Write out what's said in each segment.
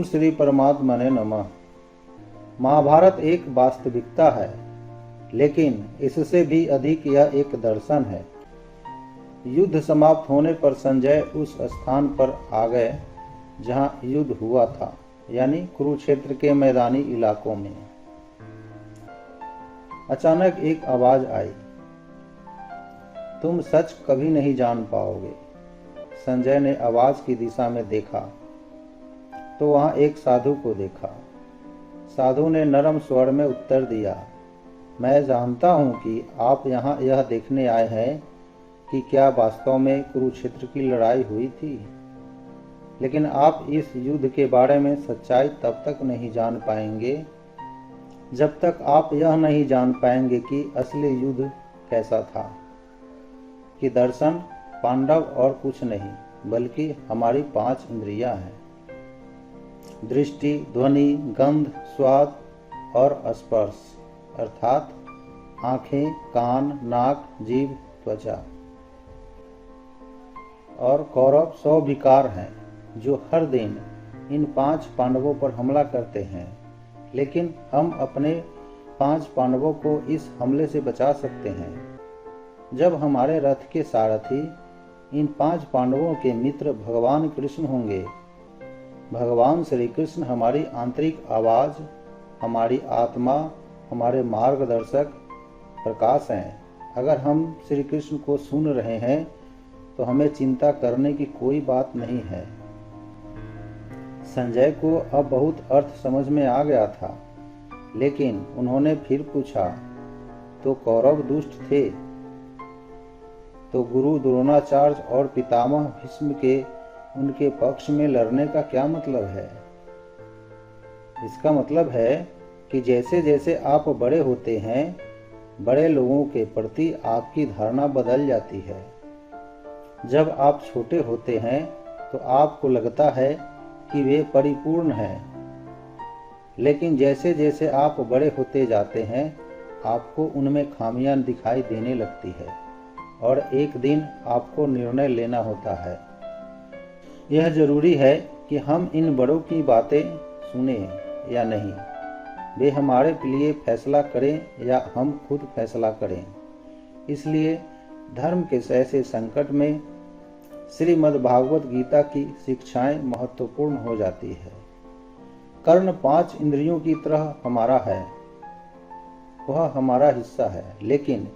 ओम श्री परमात्मने नमः। महाभारत एक वास्तविकता है, लेकिन इससे भी अधिक यह एक दर्शन है। युद्ध समाप्त होने पर संजय उस स्थान पर आ गए जहां युद्ध हुआ था, यानी कुरुक्षेत्र के मैदानी इलाकों में। अचानक एक आवाज आई, तुम सच कभी नहीं जान पाओगे। संजय ने आवाज की दिशा में देखा तो वहां एक साधु को देखा। साधु ने नरम स्वर में उत्तर दिया, मैं जानता हूं कि आप यहाँ यह देखने आए हैं कि क्या वास्तव में कुरुक्षेत्र की लड़ाई हुई थी, लेकिन आप इस युद्ध के बारे में सच्चाई तब तक नहीं जान पाएंगे जब तक आप यह नहीं जान पाएंगे कि असली युद्ध कैसा था, कि दर्शन पांडव और कुछ नहीं बल्कि हमारी 5 इंद्रियां हैं, दृष्टि, ध्वनि, गंध, स्वाद और स्पर्श, अर्थात आंखें, कान, नाक, जीभ, त्वचा। और कौरव 100 विकार हैं जो हर दिन इन 5 पांडवों पर हमला करते हैं, लेकिन हम अपने 5 पांडवों को इस हमले से बचा सकते हैं जब हमारे रथ के सारथी इन 5 पांडवों के मित्र भगवान कृष्ण होंगे। भगवान श्री कृष्ण हमारी आंतरिक आवाज, हमारी आत्मा, हमारे मार्गदर्शक प्रकाश हैं। अगर हम श्री कृष्ण को सुन रहे हैं तो हमें चिंता करने की कोई बात नहीं है। संजय को अब बहुत अर्थ समझ में आ गया था, लेकिन उन्होंने फिर पूछा, तो कौरव दुष्ट थे? तो गुरु द्रोणाचार्य और पितामह भीष्म के उनके पक्ष में लड़ने का क्या मतलब है? इसका मतलब है कि जैसे जैसे आप बड़े होते हैं, बड़े लोगों के प्रति आपकी धारणा बदल जाती है। जब आप छोटे होते हैं तो आपको लगता है कि वे परिपूर्ण हैं, लेकिन जैसे जैसे आप बड़े होते जाते हैं, आपको उनमें खामियां दिखाई देने लगती है और एक दिन आपको निर्णय लेना होता है। यह जरूरी है कि हम इन बड़ों की बातें सुने या नहीं, वे हमारे लिए फैसला करें या हम खुद फैसला करें। इसलिए धर्म के ऐसे संकट में श्रीमद् भागवत गीता की शिक्षाएं महत्वपूर्ण हो जाती है। कर्ण 5 इंद्रियों की तरह हमारा है, वह हमारा हिस्सा है, लेकिन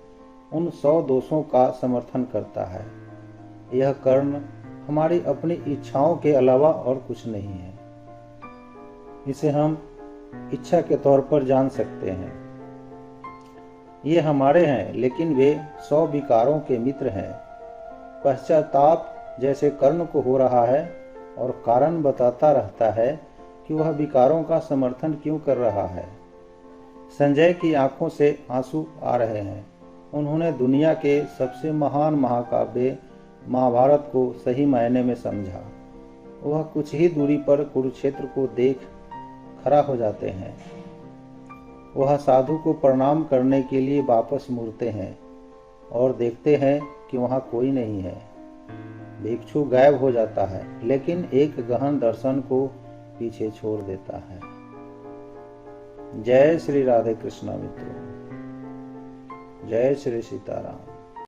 उन 100 दोषों का समर्थन करता है। यह कर्ण हमारी अपनी इच्छाओं के अलावा और कुछ नहीं है। इसे हम इच्छा के तौर पर जान सकते हैं। ये हमारे हैं, लेकिन वे 100 विकारों के मित्र हैं। पश्चाताप जैसे कर्ण को हो रहा है और कारण बताता रहता है कि वह विकारों का समर्थन क्यों कर रहा है। संजय की आंखों से आंसू आ रहे हैं। उन्होंने दुनिया के सबसे महान महाकाव्य महाभारत को सही मायने में समझा। वह कुछ ही दूरी पर कुरुक्षेत्र को देख खड़ा हो जाते हैं। वह साधु को प्रणाम करने के लिए वापस मुड़ते हैं और देखते हैं कि वहां कोई नहीं है। भिक्षु गायब हो जाता है, लेकिन एक गहन दर्शन को पीछे छोड़ देता है। जय श्री राधे कृष्ण मित्रों, जय श्री सीताराम।